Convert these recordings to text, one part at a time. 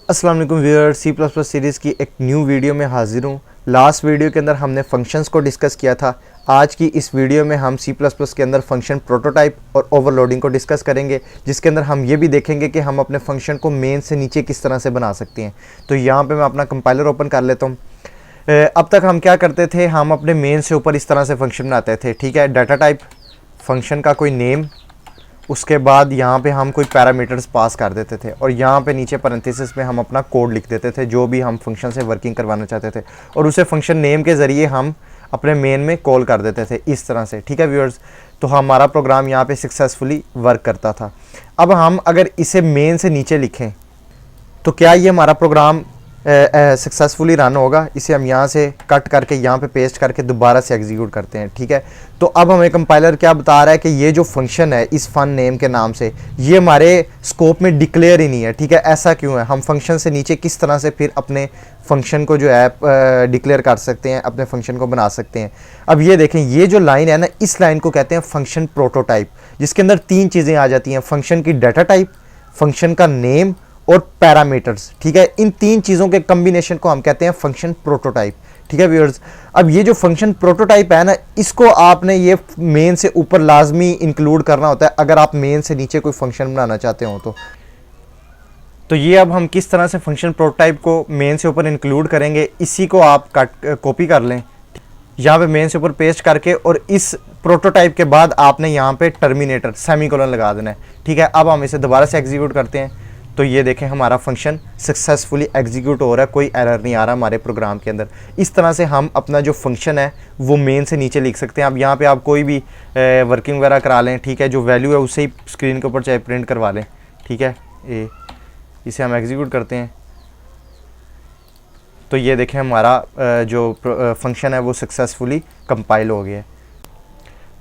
अस्सलाम वालेकुम viewers, C plus plus series की एक न्यू वीडियो में हाजिर हूँ। लास्ट वीडियो के अंदर हमने फंक्शंस को डिस्कस किया था। आज की इस वीडियो में हम सी प्लस प्लस के अंदर फंक्शन प्रोटोटाइप और ओवरलोडिंग को डिस्कस करेंगे, जिसके अंदर हम ये भी देखेंगे कि हम अपने फंक्शन को मेन से नीचे किस तरह से बना सकते हैं। तो यहाँ पे मैं अपना कंपाइलर ओपन कर लेता हूँ। अब तक हम क्या करते थे, हम अपने मेन से ऊपर इस तरह से फंक्शन बनाते थे, ठीक है। डाटा टाइप, फंक्शन का कोई नेम, उसके बाद यहाँ पे हम कोई पैरामीटर्स पास कर देते थे और यहाँ पे नीचे पैरेंथेसिस में हम अपना कोड लिख देते थे जो भी हम फंक्शन से वर्किंग करवाना चाहते थे, और उसे फंक्शन नेम के ज़रिए हम अपने मेन में कॉल कर देते थे इस तरह से, ठीक है व्यूअर्स। तो हमारा प्रोग्राम यहाँ पे सक्सेसफुली वर्क करता था। अब हम अगर इसे मेन से नीचे लिखें तो क्या ये हमारा प्रोग्राम सक्सेसफुली रन होगा? इसे हम यहाँ से कट करके यहाँ पे पेस्ट करके दोबारा से एग्जीक्यूट करते हैं, ठीक है। तो अब हमें कंपाइलर क्या बता रहा है कि ये जो फंक्शन है इस फन नेम के नाम से, ये हमारे स्कोप में डिक्लेयर ही नहीं है, ठीक है। ऐसा क्यों है? हम फंक्शन से नीचे किस तरह से फिर अपने फंक्शन को जो है डिक्लेयर कर सकते हैं, अपने फंक्शन को बना सकते हैं। अब ये देखें, ये जो लाइन है ना, इस लाइन को कहते हैं फंक्शन प्रोटोटाइप, जिसके अंदर तीन चीज़ें आ जाती हैं: फंक्शन की डाटा टाइप, फंक्शन का नेम और पैरामीटर्स, ठीक है। इन तीन चीज़ों के कॉम्बिनेशन को हम कहते हैं फंक्शन प्रोटोटाइप, ठीक है व्यूअर्स। अब ये जो फंक्शन प्रोटोटाइप है ना, इसको आपने ये मेन से ऊपर लाजमी इंक्लूड करना होता है अगर आप मेन से नीचे कोई फंक्शन बनाना चाहते हो। तो ये अब हम किस तरह से फंक्शन प्रोटोटाइप को मेन से ऊपर इंक्लूड करेंगे, इसी को आप कॉपी कर लें यहाँ पे मेन से ऊपर पेस्ट करके, और इस प्रोटोटाइप के बाद आपने यहाँ पे टर्मिनेटर सेमीकोलन लगा देना है, ठीक है। अब हम इसे दोबारा से एग्जीक्यूट करते हैं तो ये देखें हमारा फंक्शन सक्सेसफुली एग्जीक्यूट हो रहा है, कोई एरर नहीं आ रहा हमारे प्रोग्राम के अंदर। इस तरह से हम अपना जो फंक्शन है वो मेन से नीचे लिख सकते हैं। अब यहाँ पे आप कोई भी वर्किंग वगैरह करा लें, ठीक है। जो वैल्यू है उससे ही स्क्रीन के ऊपर चाहे प्रिंट करवा लें, ठीक है। इसे हम एग्जीक्यूट करते हैं तो ये देखें हमारा जो फंक्शन है वो सक्सेसफुली कंपाइल हो गया है।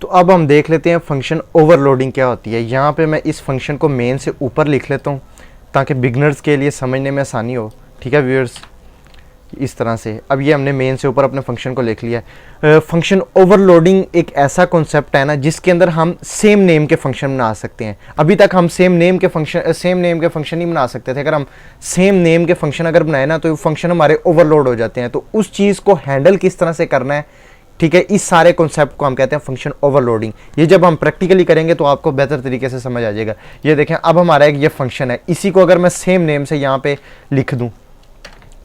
तो अब हम देख लेते हैं फंक्शन ओवरलोडिंग क्या होती है। यहाँ पे मैं इस फंक्शन को मेन से ऊपर लिख लेता हूँ ताकि बिगनर्स के लिए समझने में आसानी हो, ठीक है व्यूअर्स, इस तरह से। अब ये हमने मेन से ऊपर अपने फंक्शन को लिख लिया है। फंक्शन ओवरलोडिंग एक ऐसा कॉन्सेप्ट है ना जिसके अंदर हम सेम नेम के फंक्शन बना सकते हैं। अभी तक हम सेम नेम के फंक्शन नहीं बना सकते थे। अगर हम सेम नेम के फंक्शन अगर बनाए ना तो फंक्शन हमारे ओवरलोड हो जाते हैं। तो उस चीज़ को हैंडल किस तरह से करना है, ठीक है, इस सारे कॉन्सेप्ट को हम कहते हैं फंक्शन ओवरलोडिंग। ये जब हम प्रैक्टिकली करेंगे तो आपको बेहतर तरीके से समझ आ जाएगा। ये देखें, अब हमारा एक ये फंक्शन है, इसी को अगर मैं सेम नेम से यहाँ पे लिख दूँ,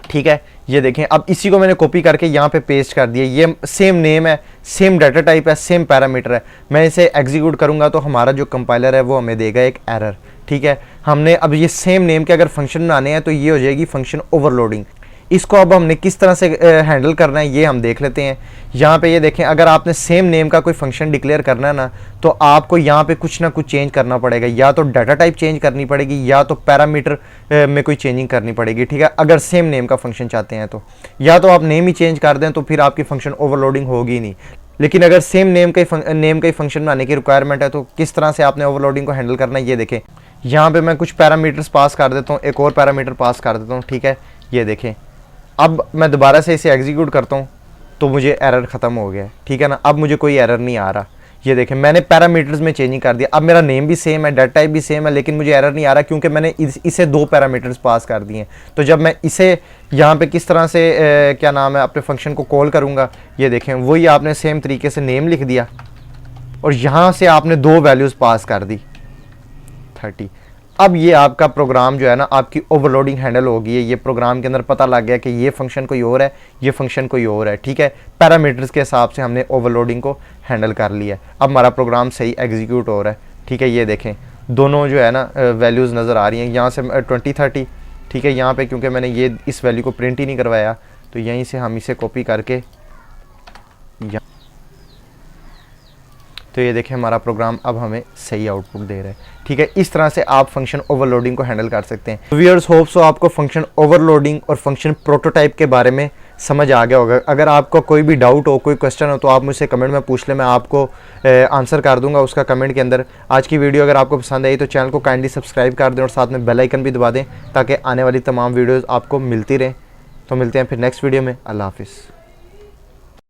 ठीक है। ये देखें, अब इसी को मैंने कॉपी करके यहाँ पे पेस्ट कर दिया। ये सेम नेम है, सेम डाटा टाइप है, सेम पैरामीटर है। मैं इसे एग्जीक्यूट करूँगा तो हमारा जो कंपाइलर है वो हमें देगा एक एरर, ठीक है। हमने अब ये सेम नेम के अगर फंक्शन बनाने हैं तो ये हो जाएगी फंक्शन ओवरलोडिंग। इसको अब हमने किस तरह से हैंडल करना है ये हम देख लेते हैं। यहाँ पे ये देखें, अगर आपने सेम नेम का कोई फंक्शन डिक्लेयर करना है ना तो आपको यहाँ पे कुछ ना कुछ चेंज करना पड़ेगा, या तो डाटा टाइप चेंज करनी पड़ेगी या तो पैरामीटर में कोई चेंजिंग करनी पड़ेगी, ठीक है। अगर सेम नेम का फंक्शन चाहते हैं तो या तो आप नेम ही चेंज कर दें तो फिर आपकी फंक्शन ओवरलोडिंग होगी नहीं। लेकिन अगर सेम नेम का ही फंक्शन बनाने की रिक्वायरमेंट है तो किस तरह से आपने ओवरलोडिंग को हैंडल करना है ये देखें। यहाँ पे मैं कुछ पैरामीटर्स पास कर देता हूँ, एक और पैरामीटर पास कर देता हूँ, ठीक है। ये देखें, अब मैं दोबारा से इसे एग्जीक्यूट करता हूँ तो मुझे एरर ख़त्म हो गया है, ठीक है ना। अब मुझे कोई एरर नहीं आ रहा। ये देखें, मैंने पैरामीटर्स में चेंजिंग कर दिया। अब मेरा नेम भी सेम है, डाटा टाइप भी सेम है, लेकिन मुझे एरर नहीं आ रहा क्योंकि मैंने इसे दो पैरामीटर्स पास कर दिए हैं। तो जब मैं इसे यहाँ पे किस तरह से क्या नाम है अपने फंक्शन को कॉल करूँगा, ये देखें, वही आपने सेम तरीके से नेम लिख दिया और यहाँ से आपने दो वैल्यूज़ पास कर दी 30। अब ये आपका प्रोग्राम जो है ना, आपकी ओवरलोडिंग हैंडल हो गई है। ये प्रोग्राम के अंदर पता लग गया कि ये फंक्शन कोई और है, ये फंक्शन कोई और है, ठीक है। पैरामीटर्स के हिसाब से हमने ओवरलोडिंग को हैंडल कर लिया है। अब हमारा प्रोग्राम सही एग्जीक्यूट हो रहा है, ठीक है। ये देखें, दोनों जो है ना वैल्यूज़ नज़र आ रही हैं। यहाँ से 20 30, ठीक है। यहाँ पर क्योंकि मैंने ये इस वैल्यू को प्रिंट ही नहीं करवाया तो यहीं से हम इसे कॉपी करके तो ये देखें हमारा प्रोग्राम अब हमें सही आउटपुट दे रहा है, ठीक है। इस तरह से आप फंक्शन ओवरलोडिंग को हैंडल कर सकते हैं। व्यूअर्स, होप सो आपको फंक्शन ओवरलोडिंग और फंक्शन प्रोटोटाइप के बारे में समझ आ गया होगा। अगर आपको कोई भी डाउट हो, कोई क्वेश्चन हो तो आप मुझसे कमेंट में पूछ लें, मैं आपको आंसर कर दूंगा उसका कमेंट के अंदर। आज की वीडियो अगर आपको पसंद आई तो चैनल को काइंडली सब्सक्राइब कर दें और साथ में बेल आइकन भी दबा दें ताकि आने वाली तमाम वीडियोज़ आपको मिलती रहें। तो मिलते हैं फिर नेक्स्ट वीडियो में। अल्लाह हाफिज़।